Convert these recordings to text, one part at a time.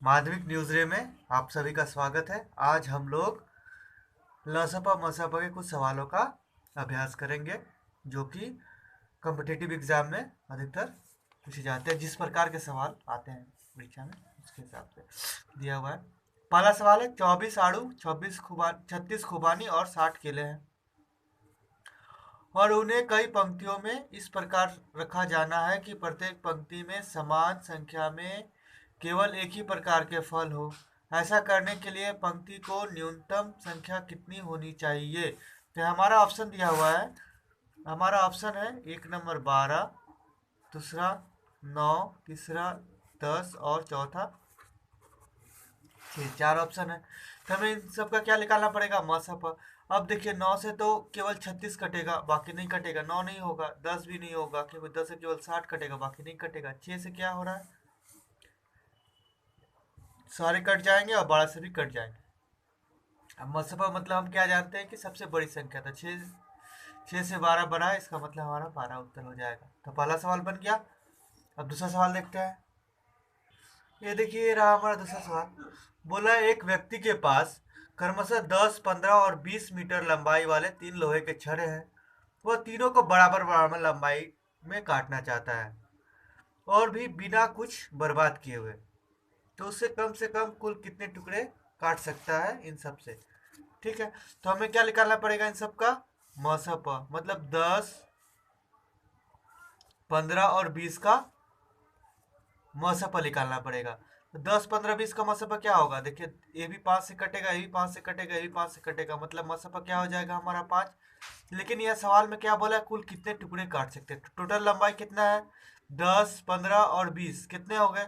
माध्यमिक न्यूज़ रे में आप सभी का स्वागत है। आज हम लोग लसपा मसपा के कुछ सवालों का अभ्यास करेंगे जो कि कॉम्पिटिटिव एग्जाम में अधिकतर पूछे जाते हैं। जिस प्रकार के सवाल आते हैं परीक्षा में उसके हिसाब से दिया हुआ है। पहला सवाल है, 24 आड़ू, 36 खुबानी और 60 केले हैं और उन्हें कई पंक्तियों में इस प्रकार रखा जाना है कि प्रत्येक पंक्ति में समान संख्या में केवल एक ही प्रकार के फल हो। ऐसा करने के लिए पंक्ति को न्यूनतम संख्या कितनी होनी चाहिए? तो हमारा ऑप्शन दिया हुआ है। हमारा ऑप्शन है एक नंबर 12, दूसरा 9, तीसरा 10 और चौथा 6। चार ऑप्शन है तो हमें इन सब का क्या निकालना पड़ेगा? मसप। अब देखिए 9 से तो केवल 36 कटेगा, बाकी नहीं कटेगा। 9 नहीं होगा, 10 भी नहीं होगा, क्योंकि 10 से केवल 60 कटेगा, बाकी नहीं कटेगा। 6 से क्या हो रहा है? सारे कट जाएंगे और 12 से भी कट जाएंगे। अब मसफा मतलब हम क्या जानते हैं कि सबसे बड़ी संख्या था। 6 से 12 बड़ा है, इसका मतलब हमारा 12 उत्तर हो जाएगा। तो पहला सवाल बन गया। अब दूसरा सवाल देखते हैं। ये देखिए, ये रहा हमारा दूसरा सवाल। बोला एक व्यक्ति के पास क्रमशः 10, 15 और 20 मीटर लंबाई वाले 3 लोहे के छड़े हैं। वह तीनों को बराबर बराबर लंबाई में काटना चाहता है और भी बिना कुछ बर्बाद किए हुए। तो उससे कम कुल कितने टुकड़े काट सकता है इन सब से? ठीक है, तो हमें क्या निकालना पड़ेगा इन सब का? मसप, मतलब 10, 15 और 20 का मसप निकालना पड़ेगा। तो 10, 15, 20 का मसप क्या होगा? देखिए, ये भी 5 से कटेगा, ये भी 5 से कटेगा, ये भी 5 से कटेगा, मतलब मसप क्या हो जाएगा हमारा 5। लेकिन यह सवाल में क्या बोला है? कुल कितने टुकड़े काट सकते हैं। टोटल लंबाई कितना है? 10, 15 और 20 कितने हो गए?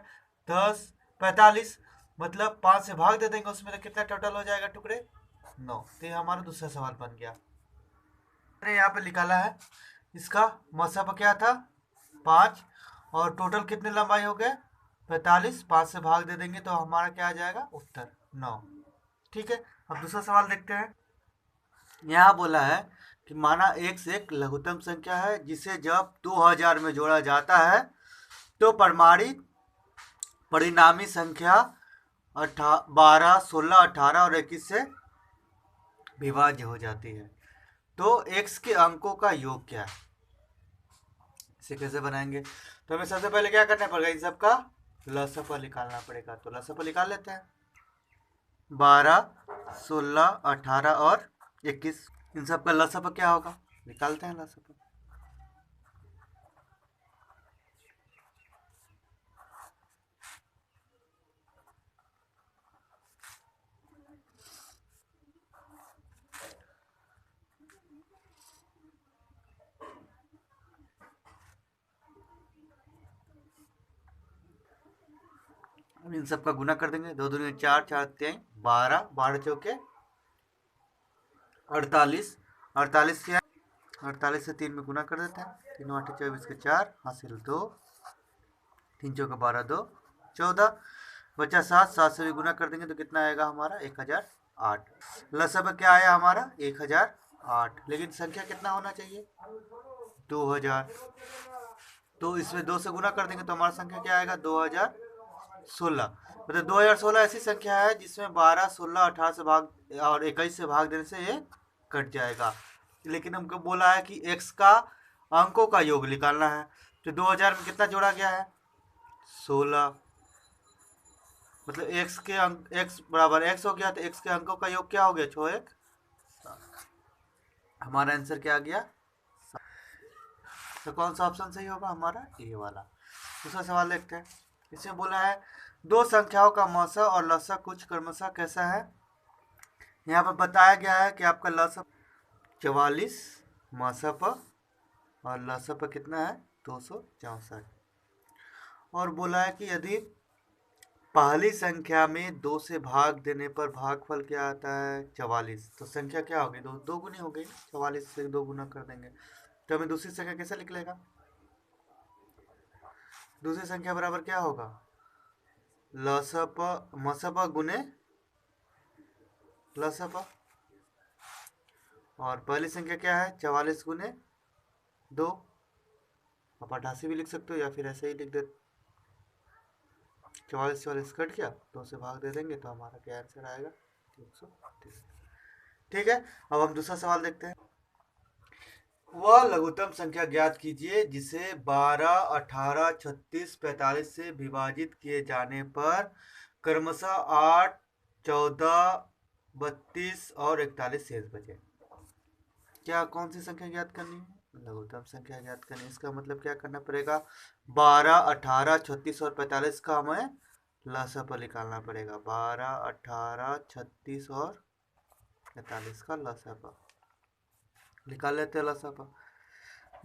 10, 45, मतलब 5 से भाग दे देंगे उसमें, तो कितना टोटल हो जाएगा टुकड़े? 9। तो ये हमारा दूसरा सवाल बन गया। मैंने यहाँ पे निकाला है। इसका मसब क्या था? 5। और टोटल कितने लंबाई हो गए? 45। 5 से भाग दे देंगे तो हमारा क्या आ जाएगा? उत्तर 9। ठीक है, अब दूसरा सवाल देखते हैं। यहाँ बोला है कि माना x एक लघुत्तम संख्या है जिसे जब 2000 में जोड़ा जाता है तो परिणामी संख्या 12, 16, 18 और 21 से विभाज्य हो जाती है। तो x के अंकों का योग क्या है? इसे कैसे बनाएंगे? तो हमें सबसे पहले क्या करना पड़ेगा? इन सब का लसफल निकालना पड़ेगा। तो लसफल निकाल लेते हैं। 12, 16, 18 और 21, इन सब का लसफल क्या होगा? निकालते हैं लसफल। अब इन सब का गुना कर देंगे। 2 दूनी 4, 4 3 12, 12 चौके 48, 48 से 48 से 3 में गुना कर देते हैं। 3 8 24 के 4 हासिल 2, 3 चौके 12, 2 14, बचा 7। 7 से भी गुना कर देंगे तो कितना आएगा हमारा? 1008। लसब क्या आया हमारा? 1008। लेकिन संख्या कितना होना चाहिए? 2000। तो इसमें 2 से गुना कर देंगे तो हमारा संख्या क्या आएगा? 2016। मतलब 2016 ऐसी संख्या है जिसमें 12, 16, 18 से भाग और 21 से भाग देने से ये कट जाएगा। लेकिन हमको बोला है कि x का अंकों का योग निकालना है। तो 2000 में कितना जोड़ा गया है? 16। मतलब x के अंक, x बराबर x हो गया, तो x के अंकों का योग क्या हो गया? 6 1 7। हमारा आंसर क्या आ गया? तो कौन सा ऑप्शन सही होगा हमारा? ये वाला। दूसरा सवाल देखते हैं। इसमें बोला है दो संख्याओं का मौसा और लसा कुछ क्रमशः कैसा है? यहाँ पर बताया गया है कि आपका लसा 44, मौसा पर और लसा पर कितना है? 264। और बोला है कि यदि पहली संख्या में 2 से भाग देने पर भागफल क्या आता है? 44। तो संख्या क्या होगी? दो गुनी हो गई। 44 से 2 गुना कर देंगे तो हमें दूसरी संख्या कैसे निकलेगा? दूसरी संख्या बराबर क्या होगा? लसप मसप गुने लसप। और पहली संख्या क्या है? 44 गुने 2। आप 88 भी लिख सकते हो या फिर ऐसे ही लिख दे। 44 44 कट गया, 2 से भाग दे देंगे तो हमारा क्या आंसर आएगा 330। ठीक है, अब हम दूसरा सवाल देखते हैं। वह लघुत्तम संख्या ज्ञात कीजिए जिसे 12, 18, 36, 45 से विभाजित किए जाने पर क्रमशः 8, 14, 32 और 41 शेष बचे। क्या कौन सी संख्या ज्ञात करनी है? लघुत्तम संख्या ज्ञात करनी है। इसका मतलब क्या करना पड़ेगा, 12, 18, 36 और 45 का हमें लसापा निकालना पड़ेगा। 12, 18, 36 और 45 का लसापा निकाल लेते हैं। लसापा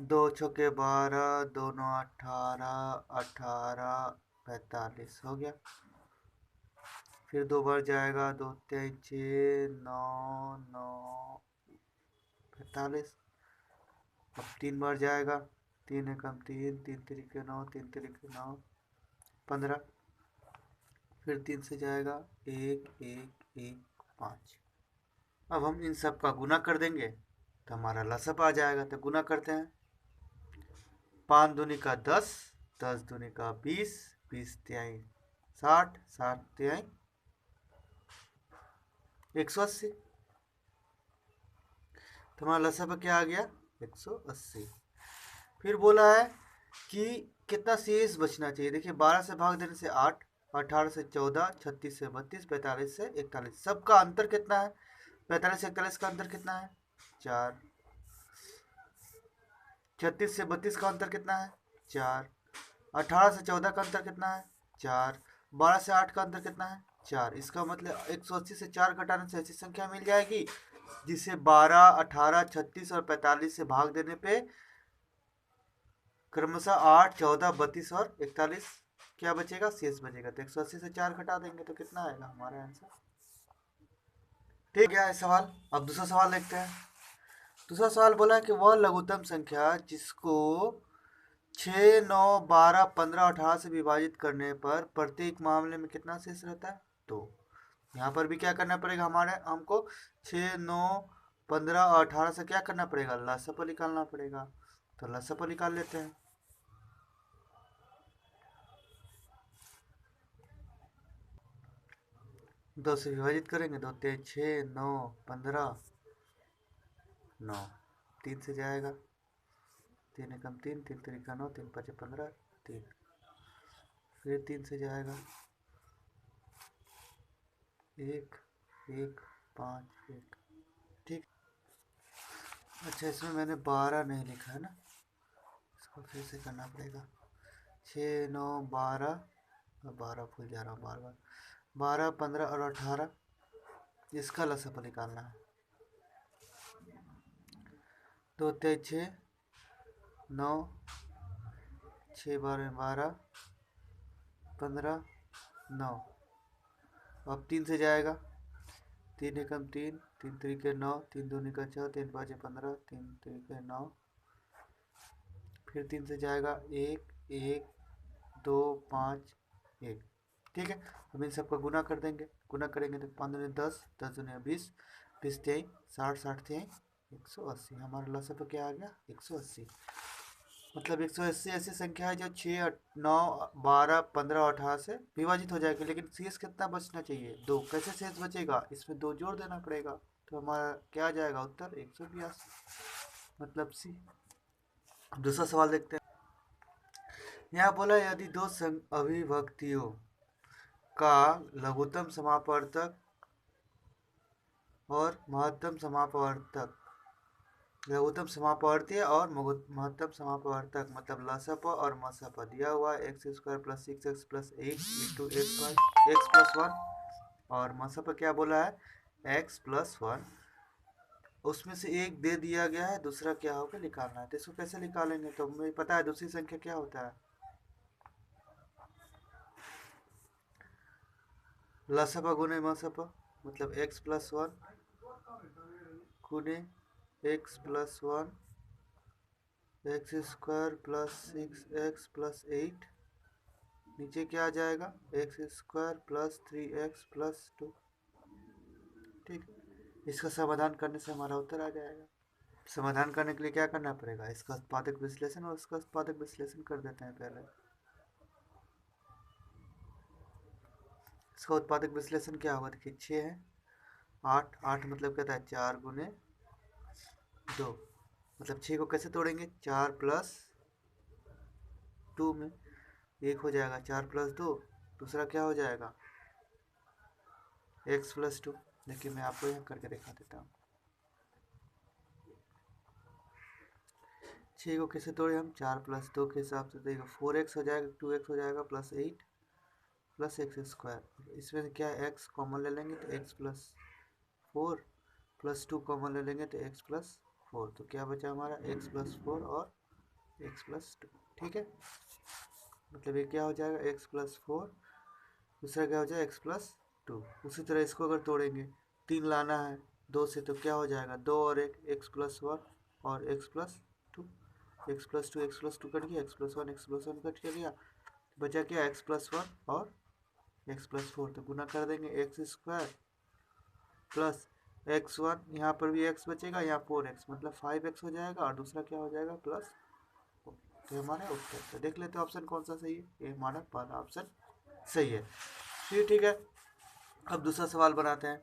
2 छक्के 12, 2 9 18, 18, 45 हो गया। फिर 2 बार जाएगा, 2 3 6 9 9 45। अब 3 बार जाएगा, 3 एकम 3, 3 तरीके 9, 3 तरीके 9 15। फिर 3 से जाएगा 1 1 1 5। अब हम इन सब का गुना कर देंगे तो हमारा लसप आ जाएगा। तो गुना करते हैं। 5 दूनी का 10, 10 दूनी का 20, 20 तिहाई 60, 60 तिहाई 180। तो हमारा लसप क्या आ गया 180। फिर बोला है कि कितना शेष बचना चाहिए। देखिए 12 से भाग देने से 8, 18 से 14, 36 से 32, 45 से 41। सबका अंतर कितना है? 45 से 41 का अंतर कितना है 4। 36 से 32 का अंतर कितना है 4। 18 से 14 का अंतर कितना है 4। 12 से 8 का अंतर कितना है 4। इसका मतलब 180 से 4 घटाने से ऐसी संख्या मिल जाएगी जिसे 12, 18, 36 और 45 से भाग देने पे क्रमशः 8, 14, 32 और 41 क्या बचेगा शेष बचेगा। तो 180 से 4 घटा देंगे तो कितना आएगा हमारा आंसर। ठीक है सवाल। अब दूसरा सवाल देखते हैं। दूसरा सवाल बोला है कि वह लघुत्तम संख्या जिसको 6, 9, 12, 15, 18 से विभाजित करने पर प्रत्येक मामले में कितना शेष रहता है 2। यहाँ पर भी क्या करना पड़ेगा हमको 6, 9, 15 और 18 से क्या करना पड़ेगा लसापा निकालना पड़ेगा। तो लसापा निकाल लेते हैं। 2 से विभाजित करेंगे, 2 3 6 9 15 9। 3 से जाएगा, 3 एकम 3, 3 तरीका 9, 3 5 15 3। फिर 3 से जाएगा 1 1 5 1। ठीक। अच्छा इसमें मैंने 12 नहीं लिखा है ना, इसको फिर से करना पड़ेगा। 6 9 12, 12 भूल जा रहा हूँ बार बार। 12 15 और 18 इसका लसापा निकालना है। 2 3 6 9, 6 12 12 15 9। अब 3 से जाएगा, 3 एकम 3, 3 तरीके 9, 3 दूनी का 6, 3 5 15, 3 तरीके 9। फिर 3 से जाएगा 1 1 2 5 1। ठीक है, हम इन सबका गुना कर देंगे। गुना करेंगे तो 5 दूनी 10, 10 दूनी 20, 20 तिहाई 60, 60 तिहाई 180। हमारा लसापा क्या आ गया 180। मतलब 180 ऐसी संख्या है जो 6, 9, 12, 15 और 18 से विभाजित हो जाएगी। लेकिन शेष कितना बचना चाहिए 2। कैसे शेष बचेगा, इसमें 2 जोड़ देना पड़ेगा। तो हमारा क्या आ जाएगा उत्तर 182, मतलब सी। दूसरा सवाल देखते हैं। यहाँ बोला यदि 2 अभिव्यक्तियों का लघुत्तम समापवर्तक और महत्तम समापवर्तक, लघुत्तम समापवर्तीय और महत्तम समापवर्तक मतलब लसापा और मसापा दिया हुआ है x square plus 6x plus 8 into x plus 1। और मसापा क्या बोला है x प्लस 1। उसमें से एक दे दिया गया है, दूसरा क्या होगा निकालना है। तो इसको कैसे निकालेंगे, तो मुझे पता है दूसरी संख्या क्या होता है लसापा गुने मसापा, मतलब x प्लस 1 गुने x plus 1 x square plus 6x plus 8। नीचे क्या आ जाएगा x square plus 3x plus 2। ठीक, इसका समाधान करने से हमारा उत्तर आ जाएगा। समाधान करने के लिए क्या करना पड़ेगा, इसका उत्पादक विश्लेषण और इसका उत्पादक विश्लेषण कर देते हैं पहले। इसका उत्पादक विश्लेषण क्या होगा, देखिए 6 है, 8, 8 मतलब कहता है 4 गुने 2, मतलब 6 को कैसे तोड़ेंगे, 4 प्लस 2 में 1 हो जाएगा, 4 प्लस 2, दूसरा क्या हो जाएगा x प्लस 2। देखिए मैं आपको यहाँ करके दिखा देता हूँ। 6 को कैसे तोड़े हम, 4 प्लस 2 के हिसाब से देखिए 4x हो जाएगा, 2x हो जाएगा प्लस 8 प्लस एक्स स्क्वायर। इसमें से क्या x कॉमन ले लेंगे तो x प्लस 4 प्लस 2 कॉमन ले लेंगे तो x प्लस 4, तो क्या बचा हमारा x प्लस 4 और x प्लस 2। ठीक है, मतलब ये क्या हो जाएगा x प्लस 4, दूसरा क्या हो जाएगा x प्लस 2। उसी तरह इसको अगर तोड़ेंगे 3 लाना है 2 से तो क्या हो जाएगा 2 और 1 x प्लस 1 और x plus 2, x plus 2 x plus 2 cut गया, x प्लस 1 कट गया, बचा क्या x प्लस 1 और x प्लस 4, तो गुना कर देंगे एक्स स्क्वायर प्लस x1, यहाँ पर भी x बचेगा, यहाँ 4x मतलब 5x हो जाएगा, और दूसरा क्या हो जाएगा प्लस 4। तो हमारा उत्तर, तो देख लेते हैं ऑप्शन कौन सा सही है, ये हमारा पहला ऑप्शन सही है। ठीक है, अब दूसरा सवाल बनाते हैं।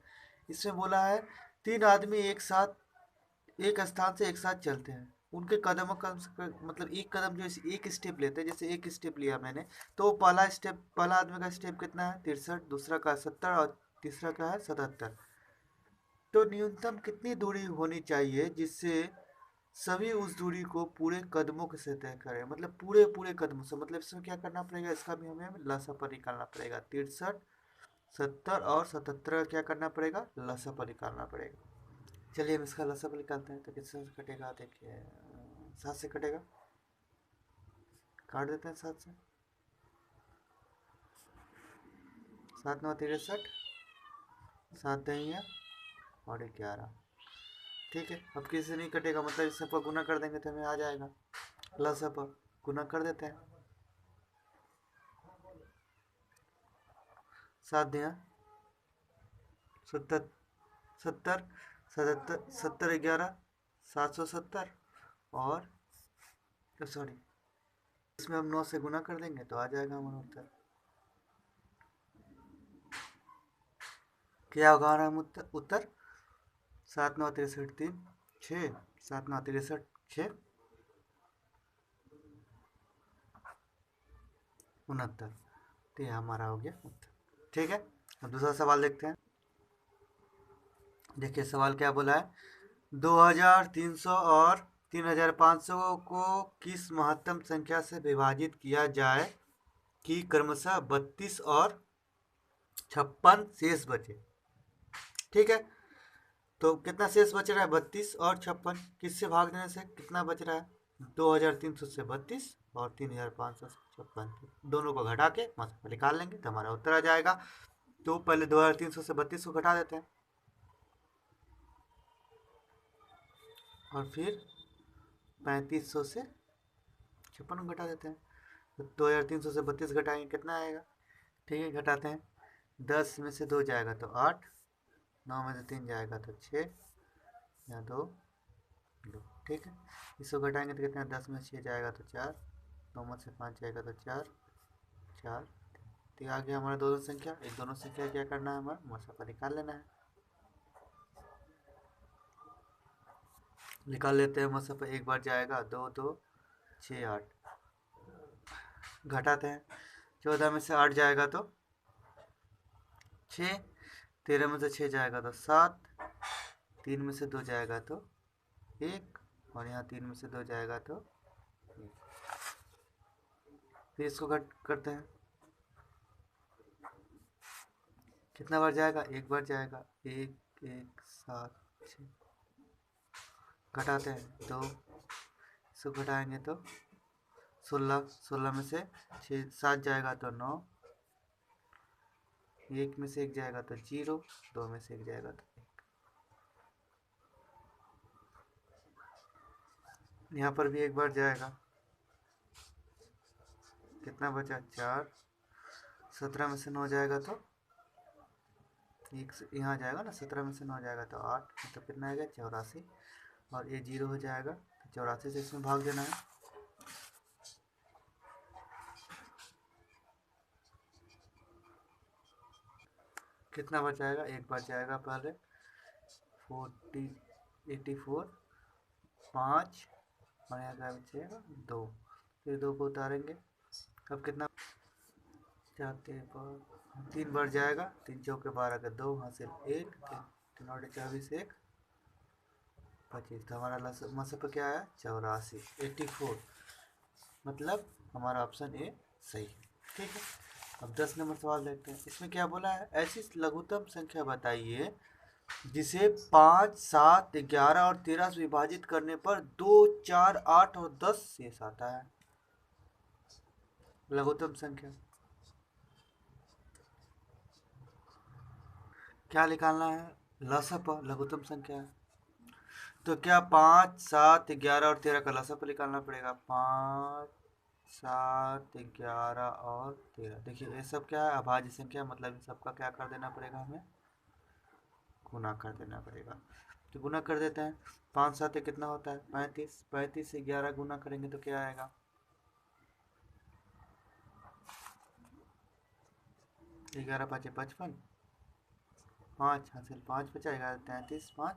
इसमें बोला है 3 आदमी एक साथ एक स्थान से एक साथ चलते हैं, उनके कदमों का मतलब एक कदम जो एक स्टेप लेते हैं, जैसे एक स्टेप लिया मैंने, तो पहला आदमी का स्टेप कितना है 63, दूसरा का 70 और तीसरा का है 77। तो न्यूनतम कितनी दूरी होनी चाहिए जिससे सभी उस दूरी को पूरे कदमों से तय करें, मतलब पूरे पूरे कदमों से, मतलब इसमें क्या करना पड़ेगा, इसका भी हमें लसापा निकालना पड़ेगा। 63, 70 और 77 का क्या करना पड़ेगा, लसापा निकालना पड़ेगा। चलिए हम इसका लसापा निकालते हैं, तो किससे कटेगा, देखिए 7 से कटेगा, काट देते हैं 7 से, 7 9 63, 7 दहिया और 11। ठीक है, अब किसी से नहीं कटेगा, मतलब इस पर गुना कर देंगे तो हमें आ जाएगा, लसापा गुना कर देते हैं, 7 दिया 70, 70 77 70 11 770, और सॉरी इसमें हम 9 से गुना कर देंगे तो आ जाएगा हमारा उत्तर। क्या होगा हमारा उत्तर 7 9 63 3 6, 7 9 63 6 69, तो ये हमारा हो गया उत्तर। ठीक है, अब दूसरा सवाल देखते हैं। देखिए सवाल क्या बोला है, 2300 और 3500 को किस महत्तम संख्या से विभाजित किया जाए कि क्रमशः 32 और 56 शेष बचे। ठीक है, तो कितना शेष बच रहा है, 32 और 56, किससे भाग देने से कितना बच रहा है, 2300 से 32 और 3500 से 56, दोनों को घटा के मतलब निकाल लेंगे तो हमारा उत्तर आ जाएगा। तो पहले 2300 से 32 को घटा देते हैं और फिर 3500 से 56 को घटा देते हैं, तो 2300 से 32 घटाएंगे कितना आएगा। ठीक है, घटाते हैं, 10 में से 2 जाएगा तो 8, 9 में से 3 जाएगा तो 6, या 2 2। ठीक है, इसको घटाएंगे तो कितना, 10 में 6 जाएगा तो 4, 9 में से 5 जाएगा तो 4 4, तो आ गया हमारा दोनों संख्या। एक दोनों संख्या क्या करना है, हमारा मसाफा निकाल लेना है, निकाल लेते हैं मसाफा। एक बार जाएगा 2 2 6 8, घटाते हैं, 14 में से 8 जाएगा तो 6, 13 में से 6 जाएगा तो 7, 3 में से 2 जाएगा तो 1, और यहाँ 3 में से 2 जाएगा तो 1। फिर इसको घट करते हैं, कितना बार जाएगा, एक बार जाएगा, 1 1 7 6, घटाते हैं 2, इसको घटाएंगे तो 16, 16 में से 6 7 जाएगा तो 9, 1 में से 1 जाएगा तो 0, 2 में से 1 जाएगा तो 1। यहाँ पर भी एक बार जाएगा, कितना बचा 4, 17 में से 9 जाएगा तो एक यहाँ जाएगा ना, 17 में से 9 जाएगा तो 8, तो कितना आएगा 84, और ये 0 हो जाएगा, तो 84 से इसमें भाग देना है। कितना बचाएगा, एक बचाएगा पहले 84, 5 और यहाँ क्या बचेगा 2, फिर 2 को उतारेंगे। अब कितना चाहते 3 बढ़ जाएगा, 3 चौके 12 का 2 हासिल 1, 3 और 24 1 25। तो हमारा मसब पर क्या आया 84, 84, मतलब हमारा ऑप्शन ए सही है। ठीक है, अब 10 नंबर सवाल देखते हैं। इसमें क्या बोला है, ऐसी लघुत्तम संख्या बताइए जिसे 5, 7, 11 और 13 से विभाजित करने पर 2, 4, 8 और 10 शेष आता है। लघुत्तम संख्या क्या निकालना है, लसप लघुत्तम संख्या है। तो क्या 5, 7, 11 और 13 का लसप निकालना पड़ेगा। 5, 7, 11 और 13। देखिए ये सब क्या है, अभाज्य संख्या, मतलब इन सबका क्या कर देना पड़ेगा, हमें गुना कर देना पड़ेगा। तो गुना कर देते हैं। 5, 7 कितना होता है 35, 35 से 11 गुना करेंगे तो क्या आएगा 11 5 55, 5 हासिल 5 बचाएगा 33, 5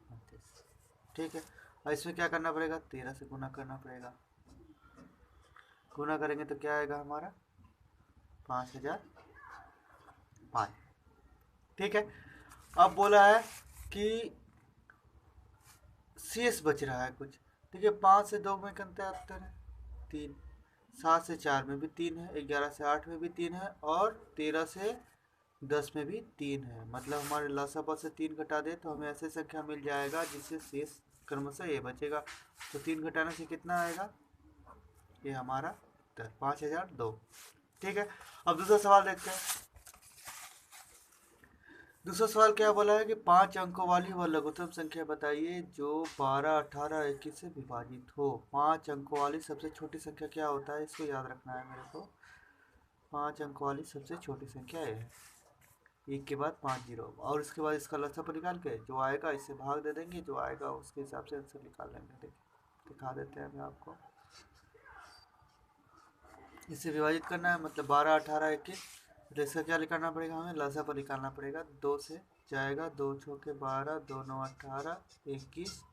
35। ठीक है, और इसमें क्या करना पड़ेगा 13 से गुना करना पड़ेगा। गुना करेंगे तो क्या आएगा हमारा 5005। ठीक है, अब बोला है कि शेष बच रहा है कुछ। देखिए 5 से 2 में कितना अंतर है 3, 7 से 4 में भी 3 है, 11 से 8 में भी 3 है और 13 से 10 में भी 3 है। मतलब हमारे लसापा से 3 घटा दे तो हमें ऐसे संख्या मिल जाएगा जिससे शेष क्रमशः ये बचेगा। तो 3 घटाने से कितना आएगा, ये हमारा 5002। ठीक है, अब दूसरा सवाल देखते हैं। दूसरा सवाल क्या बोला है कि 5 अंकों वाली वह लघुत्तम संख्या बताइए जो 12, 18, 21 से विभाजित हो। 5 अंकों वाली सबसे छोटी संख्या क्या होता है, इसको याद रखना है मेरे को। 5 अंकों वाली सबसे छोटी संख्या ये है, 1 के बाद 5 जीरो, और इसके बाद इसका लसापा निकाल के जो आएगा इससे भाग दे देंगे, जो आएगा उसके हिसाब से आंसर निकाल लेंगे। देखिए दिखा देते हैं अभी आपको। इससे विभाजित करना है, मतलब 12, 18, 21। तो इसका क्या निकालना पड़ेगा, हमें लसापा निकालना पड़ेगा। 2 से जाएगा, 2 चौके 12, 2 9 18, 21।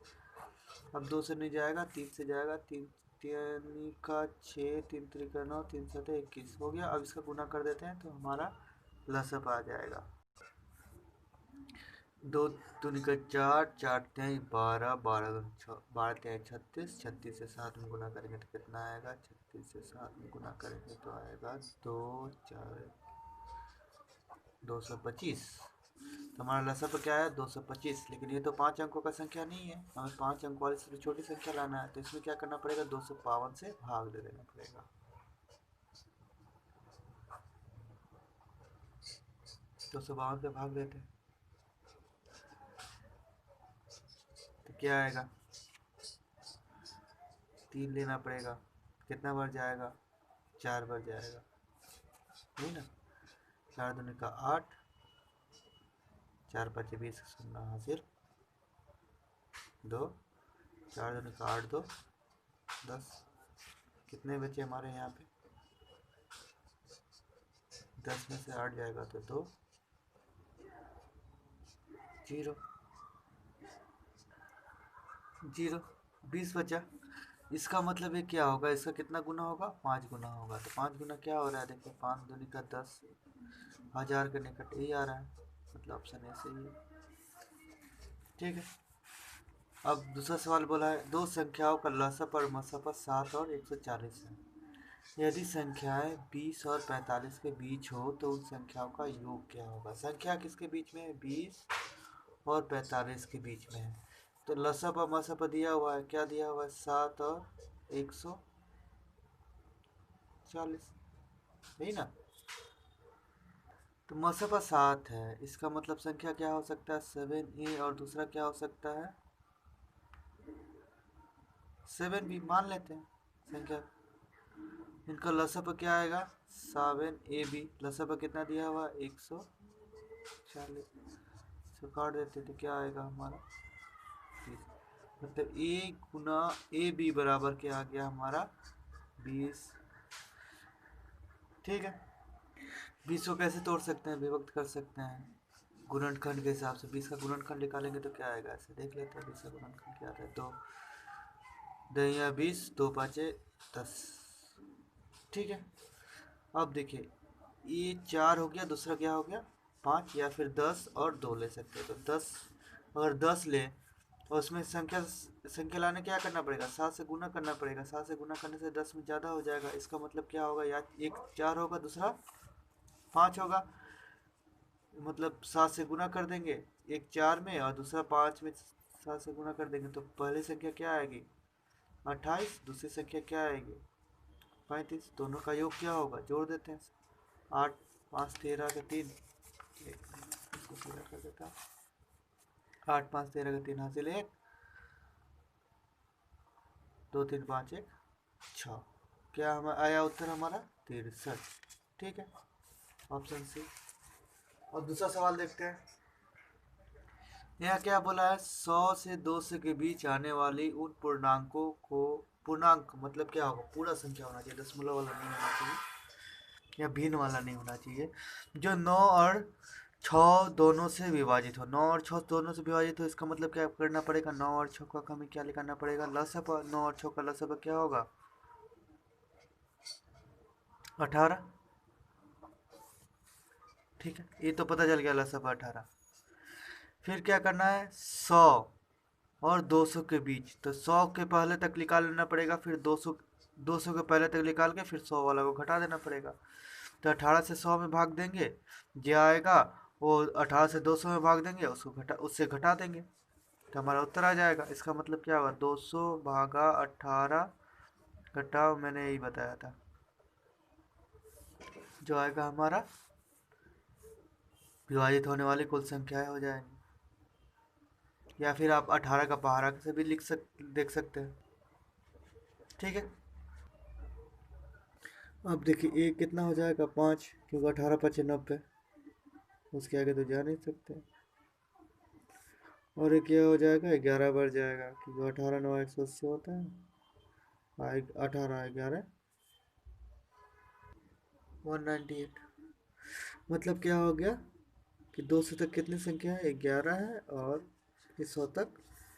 अब 2 से नहीं जाएगा, 3 से जाएगा, 3 3 का 6, 3 3 का 9, 3 7 21 हो गया। अब इसका गुना कर देते हैं तो हमारा लसापा आ जाएगा। 2 दूनी का 4, 4 तेई 12, 12 तेई 36, 36 से 7 में गुना करेंगे तो कितना आएगा, 36 से 7 में गुना करेंगे तो आएगा 2 4 225। तो हमारा लसापा क्या है 225। लेकिन ये तो 5 अंकों का संख्या नहीं है, हमें 5 अंकों वाली सबसे छोटी संख्या लाना है। तो इसमें क्या करना पड़ेगा 252 से भाग दे देना पड़ेगा। 252 से भाग देते हैं तो क्या आएगा 3 लेना पड़ेगा। कितना बढ़ जाएगा 4 बढ़ जाएगा, नहीं ना। 4 दूनी का 8, 4 5 20 सुनना हासिल 2, 4 दूनी का 8 2 10। कितने बचे हमारे यहाँ पे 10 में से 8 जाएगा तो 2 0 0 20 बचा। इसका मतलब ये क्या होगा, इसका कितना गुना होगा 5 गुना होगा। तो 5 गुना क्या हो रहा है, देखिए 5 दूनी का 10, 1000 के निकट यही आ रहा है, मतलब ऑप्शन ऐसे ही है। ठीक है, अब दूसरा सवाल बोला है दो संख्याओं का लसापा और मसापा 7 और 140 है। यदि संख्याएं 20 और 45 के बीच हो तो उन संख्याओं का योग क्या होगा। संख्या किसके बीच में है 20 और 45 के बीच में है। तो लसापा मसापा दिया हुआ है, क्या दिया हुआ है 7 और 140, यही ना। तो मसापा 7 है, इसका मतलब संख्या क्या हो सकता है 7a, और दूसरा क्या हो सकता है 7b, मान लेते हैं संख्या। इनका लसापा क्या आएगा 7ab। लसापा कितना दिया हुआ 140, इसको काट देते तो क्या आएगा हमारा 20। मतलब a गुना ab बराबर क्या आ गया हमारा 20। ठीक है, 20 को कैसे तोड़ सकते हैं, विभक्त कर सकते हैं गुणनखंड के हिसाब से। 20 का गुणनखंड निकालेंगे तो क्या आएगा, ऐसे देख लेते हैं 20 का गुणनखंड क्या आता है। दो दहिया 20, दो पाँचे 10। ठीक है, अब देखिए ये 4 हो गया, दूसरा क्या हो गया 5, या फिर 10 और 2 ले सकते हैं। तो 10, अगर 10 ले और उसमें संख्या संख्या लाने क्या करना पड़ेगा, 7 से गुना करना पड़ेगा। 7 से गुना करने से 10 में ज़्यादा हो जाएगा। इसका मतलब क्या होगा, या एक 4 होगा, दूसरा 5 होगा। मतलब 7 से गुना कर देंगे, एक 4 में और दूसरा 5 में 7 से गुना कर देंगे, तो पहली संख्या क्या आएगी 28, दूसरी संख्या क्या आएगी 35। दोनों का योग क्या होगा, जोड़ देते हैं। 8 5 13 का 3, इसको पूरा कर देता हूँ। 8 5 13 का 3 हासिल 1, 2 3 5 1 6। क्या हमारा आया उत्तर हमारा 63। ठीक है, ऑप्शन सी। और दूसरा सवाल देखते हैं। यहाँ क्या बोला है, 100 से 200 के बीच आने वाली उन पूर्णांकों को, पूर्णांक मतलब क्या होगा, पूरा संख्या होना चाहिए, दशमलव वाला नहीं होना चाहिए या भिन्न वाला नहीं होना चाहिए, जो 9 और 6 दोनों से विभाजित हो। 9 और 6 दोनों से विभाजित हो, इसका मतलब क्या करना पड़ेगा, 9 और 6 का हमें क्या निकालना पड़ेगा, लसापा। 9 और 6 का लसापा क्या होगा 18। ठीक है, ये तो पता चल गया लसापा 18। फिर क्या करना है, 100 और 200 के बीच, तो 100 के पहले तक निकाल लेना पड़ेगा, फिर 200 के पहले तक निकाल के फिर 100 वाला को घटा देना पड़ेगा। तो 18 से 100 में भाग देंगे, जो आएगा वो 18 से 200 में भाग देंगे, उससे घटा देंगे, तो हमारा उत्तर आ जाएगा। इसका मतलब क्या होगा, 200 भागा 18 घटाओ, मैंने यही बताया था, जो आएगा हमारा विभाजित होने वाली कुल संख्याएं हो जाएंगी। या फिर आप 18 का पहाड़ा से भी देख सकते हैं। ठीक है, अब देखिए एक कितना हो जाएगा 5, क्योंकि 18 5 90, उसके आगे तो जा नहीं सकते। और एक ये हो जाएगा 11 बढ़ जाएगा, क्योंकि 18 9 180 होता है, 18 11 198। मतलब क्या हो गया कि 200 तक कितनी संख्या है, 11 है, और इस 100 तक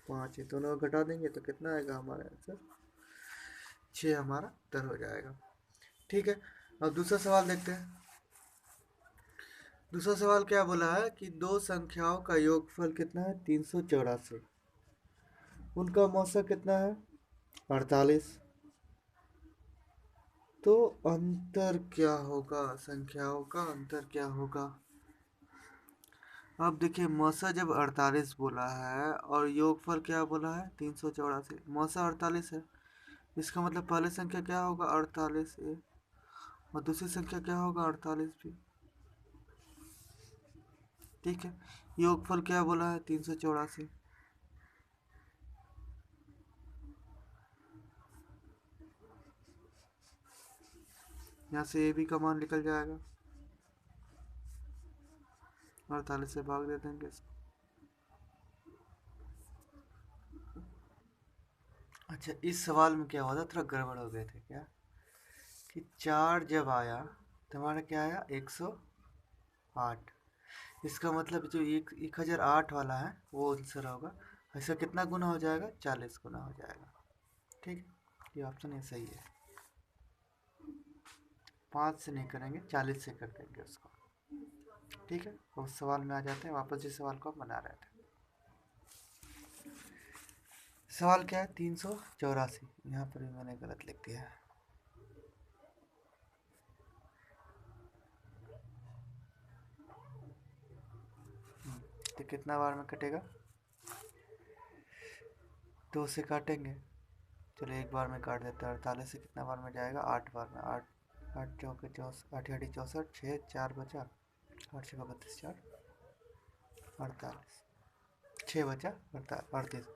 5 है, दोनों को घटा देंगे तो कितना आएगा हमारा आंसर 6, हमारा उत्तर हो जाएगा। ठीक है, अब दूसरा सवाल देखते हैं। दूसरा सवाल क्या बोला है कि दो संख्याओं का योगफल कितना है 384, उनका मौसा कितना है 48। तो अंतर क्या होगा, संख्याओं का अंतर क्या होगा। अब देखिए मौसा जब 48 बोला है और योगफल क्या बोला है 384, मौसा 48 है, इसका मतलब पहले संख्या क्या होगा 48 ए, और दूसरी संख्या क्या होगा 48 भी। ठीक है, योगफल क्या बोला है 384, यहाँ से ए बी का मान निकल जाएगा, 48 से भाग दे देंगे। अच्छा, इस सवाल में क्या हुआ था, थोड़ा गड़बड़ हो गए थे क्या, कि 4 जब आया तो हमारा क्या आया 108। इसका मतलब जो 1008 वाला है वो आंसर होगा। इसका कितना गुना हो जाएगा 40 गुना हो जाएगा। ठीक है, ये ऑप्शन ये सही है। 5 से नहीं करेंगे, 40 से कर देंगे उसको। ठीक है, उस सवाल में आ जाते हैं वापस, जिस सवाल को हम बना रहे थे। सवाल क्या है 384, यहाँ पर भी मैंने गलत लिख दिया है। तो कितना बार में कटेगा, 2 से काटेंगे, चलो एक बार में काट देते हैं। 48 से कितना बार में जाएगा 8 बार में, 8 8 चौके 64, 8 8 64, 6 4 बचा, 8 6 32 4 48, 6 बचा 38,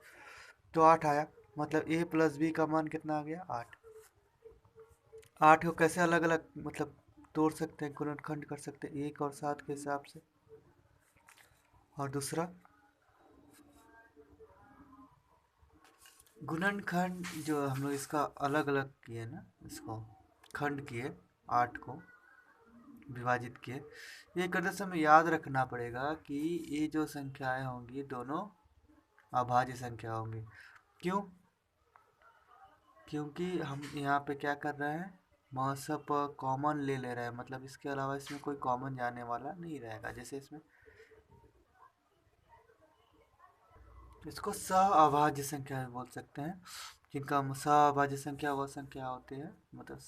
तो 8 आया। मतलब ए प्लस बी का मान कितना आ गया 8। 8 को कैसे अलग अलग मतलब तोड़ सकते हैं, गुणनखंड कर सकते हैं 1 और 7 के हिसाब से। और दूसरा गुणनखंड जो हम लोग इसका अलग अलग किए ना, इसको खंड किए 8 को, विभाजित किए। ये करते समय याद रखना पड़ेगा कि ये जो संख्याएं होंगी दोनों अभाज्य संख्या होंगी। क्यों? क्योंकि हम यहाँ पे क्या कर रहे हैं, महत्व कॉमन ले रहे हैं, मतलब इसके अलावा इसमें कोई कॉमन जाने वाला नहीं रहेगा। जैसे इसमें इसको सअभाज्य संख्या भी बोल सकते हैं, जिनका सअभाज्य संख्या वह संख्या होती है, मतलब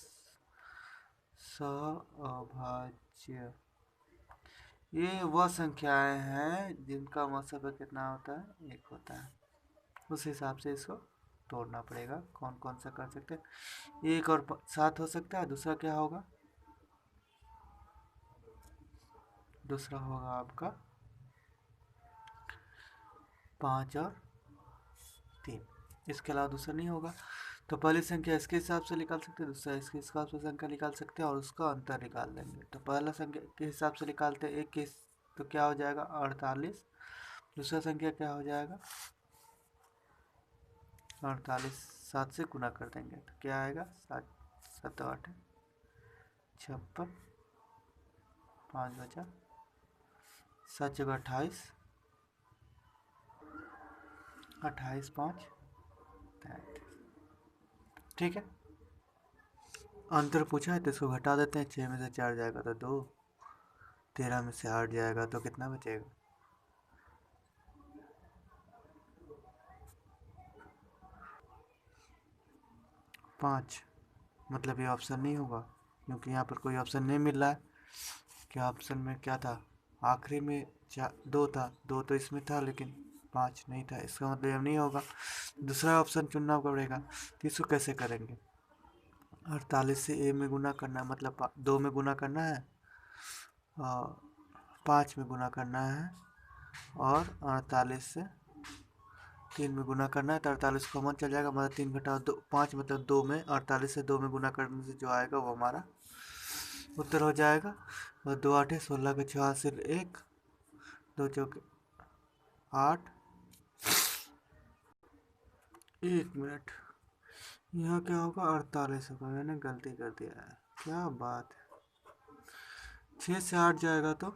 सअभाज्य ये वह संख्याएं हैं जिनका महत्व कितना होता है, 1 होता है। उस हिसाब से इसको तोड़ना पड़ेगा। कौन कौन सा कर सकते हैं, 1 और 7 हो सकता है। दूसरा क्या होगा, दूसरा होगा आपका 5 और 3। इसके अलावा दूसरा नहीं होगा। तो पहली संख्या इसके हिसाब से निकाल सकते हैं, दूसरा इसके हिसाब से संख्या निकाल सकते हैं और उसका अंतर निकाल देंगे। तो पहला संख्या के हिसाब से निकालते हैं 1 के, तो क्या हो जाएगा 48। दूसरा संख्या क्या हो जाएगा 48, 7 से गुना कर देंगे तो क्या आएगा 7 7 8 56, 5 बचा 7 जगह 28, 28 5 33। ठीक है, अंतर पूछा है तो इसको घटा देते हैं। 6 में से 4 जाएगा तो 2, 13 में से 8 जाएगा तो कितना बचेगा 5। मतलब ये ऑप्शन नहीं होगा, क्योंकि यहाँ पर कोई ऑप्शन नहीं मिल रहा है। क्या ऑप्शन में क्या था, आखिरी में 2 था, 2 तो इसमें था लेकिन 5 नहीं था, इसका मतलब ये नहीं होगा। दूसरा ऑप्शन चुनना पड़ेगा। तो इसको कैसे करेंगे, 48 से a में गुना करना है, मतलब 2 में गुना करना है और 5 में गुना करना है, और 48 से 3 में गुना करना है। तो 48 कॉमन चल जाएगा, मतलब 3 घटाओ 2 5, मतलब 2 में 48 से 2 में गुना करने से जो आएगा वो हमारा उत्तर हो जाएगा। और 2 8 16 के 6 हासिल 1, 2 चौके 8। 1 मिनट, यहाँ क्या होगा 48 होगा, मैंने गलती कर दिया है, क्या बात है। 6 से 8 जाएगा तो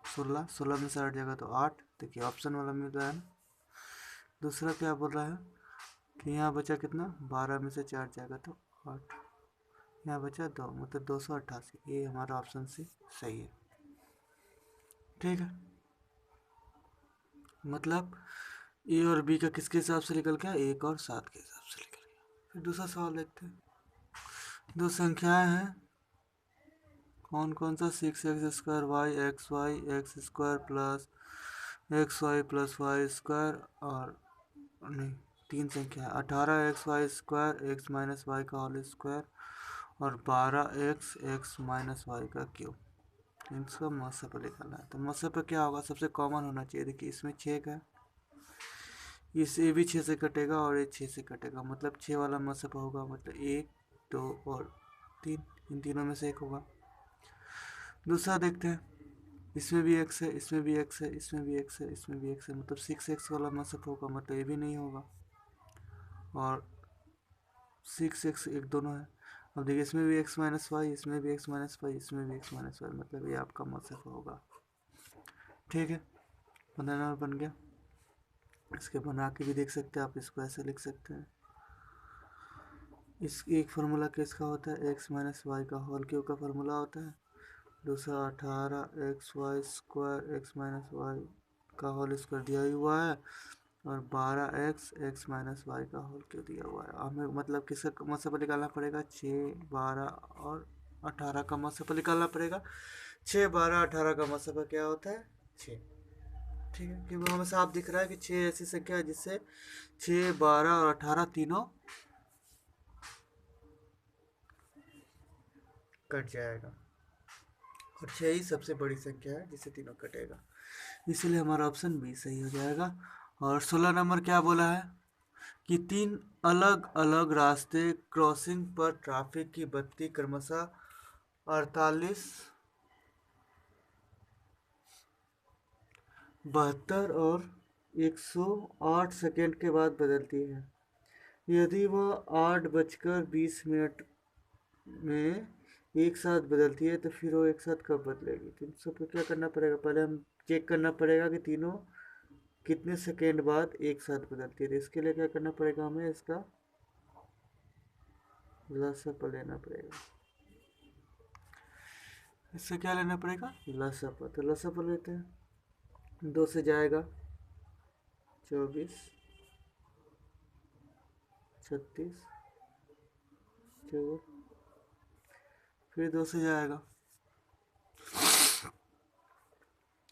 16, 16 में से 8 जाएगा तो 8। देखिए ऑप्शन वाला मिल रहा है ना। दूसरा क्या बोल रहा है कि यहाँ बचा कितना, 12 में से 4 जाएगा तो 8, यहाँ बचा 2, मतलब 288। ये हमारा ऑप्शन सी सही है। ठीक है, मतलब ए और बी का किसके हिसाब से निकल गया, 1 और 7 के हिसाब से निकल गया। फिर दूसरा सवाल देखते हैं। दो संख्याएं हैं, कौन कौन सा, 6x² y x square plus xy plus y square, और नहीं, 3 संख्या है, 18xy² x माइनस वाई का होल स्क्वायर और 12x माइनस वाई का क्यूब। इनका मौसा पर निकालना है। तो मौसा पर क्या होगा, सबसे कॉमन होना चाहिए। देखिए इसमें 6 का, इस ये भी 6 से कटेगा और ये 6 से कटेगा, मतलब 6 वाला मौसा होगा, मतलब 1 2 और 3, इन तीनों में से एक होगा। दूसरा देखते हैं, इसमें भी x है, इसमें भी x है, इसमें भी x है, इसमें भी x है, मतलब 6x वाला मसअप होगा, मतलब ये भी नहीं होगा। और 6x एक दोनों है। अब देखिए इसमें भी x माइनस वाई, इसमें भी x माइनस वाई, इसमें भी x माइनस वाई, मतलब ये आपका मसअप होगा। ठीक है, 15 नंबर बन गया। इसके बना के भी देख सकते हैं आप, इसको ऐसे लिख सकते हैं। इस एक फार्मूला किसका होता है, एक्स माइनस वाई का होल क्यूब का फार्मूला होता है। दूसरा 18xy² x माइनस वाई का होल स्क्वायर दिया हुआ है, और 12x माइनस वाई का होल क्यूब दिया हुआ है। हमें मतलब किसका मसफल निकालना पड़ेगा, 6 12 और 18 का मसफल निकालना पड़ेगा। 6 12 18 का मसफल क्या होता है, 6। ठीक है, क्योंकि हमें साफ दिख रहा है कि 6 ऐसी संख्या है जिससे 6 12 और 18 तीनों कट जाएगा, और 6 ही सबसे बड़ी संख्या है जिससे तीनों कटेगा, इसलिए हमारा ऑप्शन बी सही हो जाएगा। और 16 नंबर क्या बोला है कि 3 अलग अलग रास्ते क्रॉसिंग पर ट्रैफिक की बत्ती क्रमशः 48 72 और 108 सेकेंड के बाद बदलती है। यदि वह 8 बजकर 20 मिनट में एक साथ बदलती है तो फिर वो एक साथ कब बदलेगी? 300 पे क्या करना पड़ेगा, पहले हम चेक करना पड़ेगा कि तीनों कितने सेकेंड बाद एक साथ बदलती है। तो इसके लिए क्या करना पड़ेगा, हमें इसका लसापा लेना पड़ेगा। इससे क्या लेना पड़ेगा, लसापा। तो लसापा लेते हैं। 2 से जाएगा 24, 36, 54, फिर 2 से जाएगा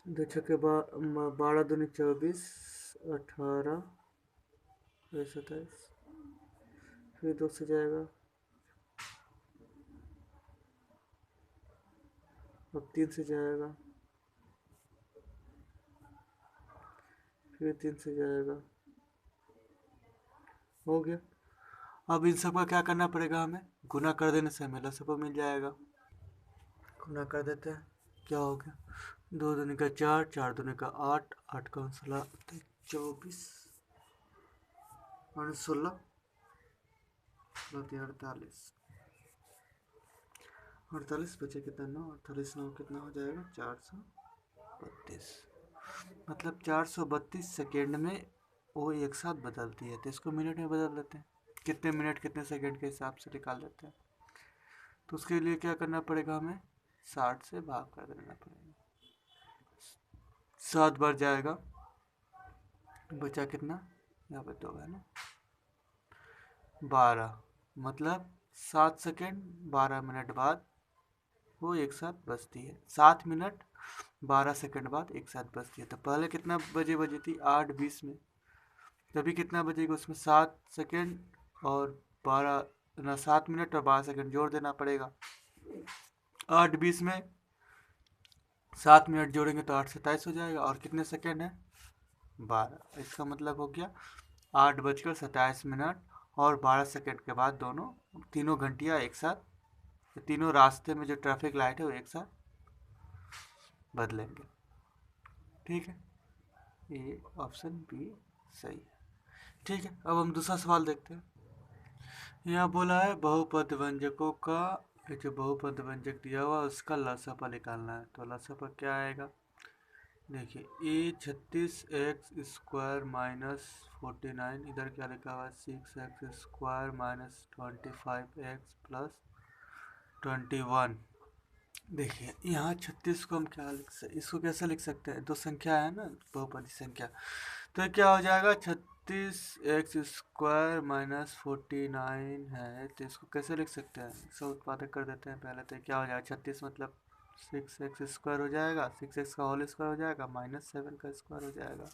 2 छक्के 12 दूनी 24, 18, 27, फिर 2 से जाएगा, अब 3 से जाएगा, फिर 3 से जाएगा। हो गया। अब इन सब का क्या करना पड़ेगा, हमें गुना कर देने से हमें लसापा मिल जाएगा। गुना कर देते हैं, क्या हो गया, 2 दूनी का 4, 4 दूनी का 8, 8 का 16, 24 और 16, 48, 48 बचे कितना, 9, 48 9 कितना हो जाएगा, 432। मतलब 432 सेकेंड में वो एक साथ बदलती है। तो इसको मिनट में बदल देते हैं, कितने मिनट कितने सेकेंड के हिसाब से निकाल देते हैं। तो उसके लिए क्या करना पड़ेगा, हमें 60 से भाग कर देना पड़ेगा। 7 बार जाएगा, बचा कितना, यहाँ पे 2 है ना, 12, मतलब 7 सेकेंड 12 मिनट बाद वो एक साथ बजती है। 7 मिनट 12 सेकंड बाद एक साथ बजती है। तो पहले कितना बजे बजी थी, 8:20 में, तभी कितना बजेगा उसमें 7 सेकंड और 12 ना 7 मिनट और 12 सेकंड जोड़ देना पड़ेगा। 8:20 में 7 मिनट जोड़ेंगे तो 8:27 हो जाएगा, और कितने सेकंड है, 12। इसका मतलब हो गया 8:27 और 12 सेकंड के बाद दोनों तीनों घंटियाँ एक साथ, तीनों रास्ते में जो ट्रैफिक लाइट है वो एक साथ बदलेंगे। ठीक है, ये ऑप्शन बी सही है। ठीक है, अब हम दूसरा सवाल देखते हैं। यहाँ बोला है बहुपद व्यंजकों का, ये जो बहुपद व्यंजक दिया हुआ उसका लसापा निकालना है। तो लसापा क्या आएगा, देखिए, ए 36x² माइनस 49, इधर क्या लिखा हुआ है 6x² माइनस 25x प्लस 21। देखिए यहाँ 36 को हम क्या लिख सकते, इसको कैसे लिख सकते हैं, दो संख्या है ना, बहुपदी संख्या। तो क्या हो जाएगा, 36x² माइनस 49 है, तो इसको कैसे लिख सकते हैं, इसका उत्पादक कर देते हैं पहले। तो क्या हो जाएगा, 36 मतलब 6x² हो जाएगा, 6x का होल स्क्वायर हो जाएगा, माइनस 7 का स्क्वायर हो जाएगा।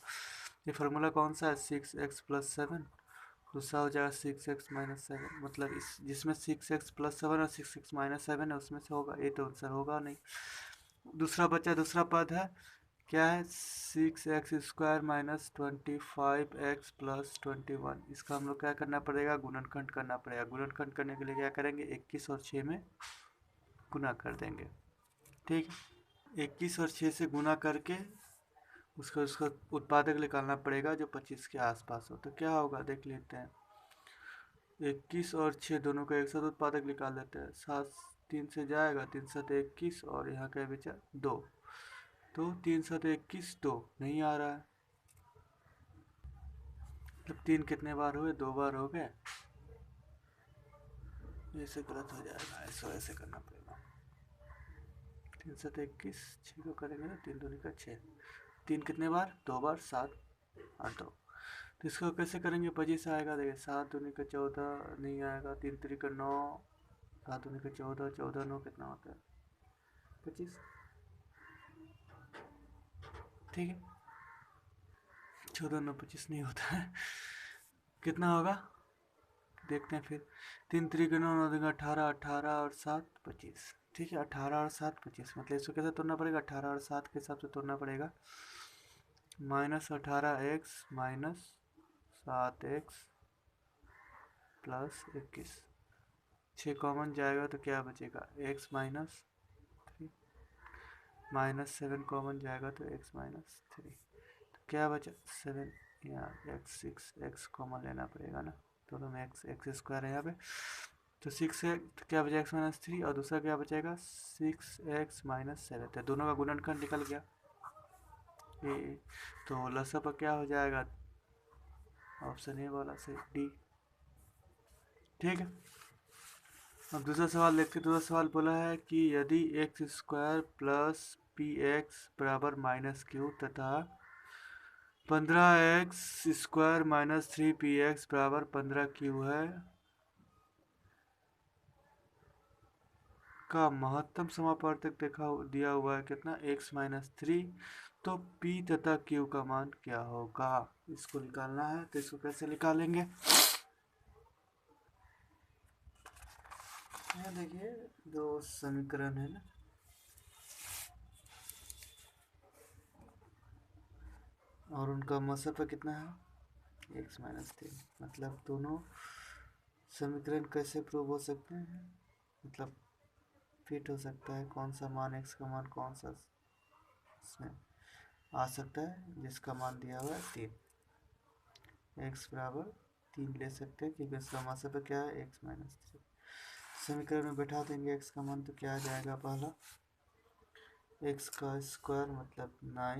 ये फार्मूला कौन सा है, 6x प्लस 7। दूसरा हो जाएगा 6x माइनस 7, मतलब इस जिसमें 6x प्लस 7 और 6x माइनस 7 है उसमें से होगा, ये तो आंसर होगा नहीं। दूसरा बचा, दूसरा पद है क्या है, 6x² माइनस 25x प्लस 21। इसका हम लोग क्या करना पड़ेगा, गुणनखंड करना पड़ेगा। गुणनखंड करने के लिए क्या करेंगे, 21 और 6 में गुना कर देंगे। ठीक है, 21 और 6 से गुना करके उसका उत्पादक निकालना पड़ेगा जो 25 के आसपास हो। तो क्या होगा देख लेते हैं, 21 और 6 दोनों का एक साथ उत्पादक निकाल लेते हैं। 7 3 से जाएगा, 3 7 21, और यहाँ क्या बचा 2। तो 3 7 21 2 नहीं आ रहा है, मतलब 3 कितने बार हुए, 2 बार हो गए। ऐसे गलत हो जाएगा, ऐसे करना पड़ेगा। 3 7 21, 6 को करेंगे ना, 3 दूनी का 6, 3 कितने बार, 2 बार, 7 और 2। तो इसको कैसे करेंगे, 25 आएगा, देखिए 7 दूनी का 14 नहीं आएगा, 3 3 का 9, 7 दूनी का 14, 14 9 कितना होता है, 25। ठीक है, 14 9 25 नहीं होता है, कितना होगा देखते हैं फिर। 3 3 का 9 9 दूनी का 18, 18 और 7 25। ठीक है, 18 और 7 25, मतलब इसको कैसे तोड़ना पड़ेगा, 18 और 7 के हिसाब से तोड़ना पड़ेगा। -18x minus 7x plus 21, 6 common जाएगा तो क्या बचेगा, x माइनस 3, -7 कॉमन जाएगा तो x माइनस 3, तो क्या बचा 7, या x 6, x कॉमन लेना पड़ेगा ना, दोनों में x x स्क्वायर है यहाँ पे, तो 6x क्या बचा x माइनस 3 और दूसरा क्या बचेगा 6x माइनस 7। तो दोनों का गुणनखंड निकल गया ए। तो लसा पर क्या हो जाएगा ऑप्शन ए वाला से डी। ठीक है, अब दूसरा सवाल देखते। दूसरा सवाल बोला है कि यदि x square plus P x बराबर माइनस क्यू तथा 15x स्क्वायर माइनस 3px बराबर 15q है का महत्तम समापवर्तक दिया हुआ है कितना x माइनस 3। तो p तथा q का मान क्या होगा, इसको निकालना है। तो इसको कैसे निकालेंगे, यहाँ देखिए दो समीकरण है ना, और उनका मसफा कितना है x माइनस 3। मतलब दोनों समीकरण कैसे प्रूव हो सकते हैं, मतलब फिट हो सकता है कौन सा मान x का मान कौन सा इसमें आ सकता है, जिसका मान दिया हुआ है 3, x बराबर 3 ले सकते हैं क्योंकि इसका मसफा क्या है x माइनस 3। समीकरण में बैठा देंगे x का मान, तो क्या आ जाएगा, पहला x का स्क्वायर मतलब 9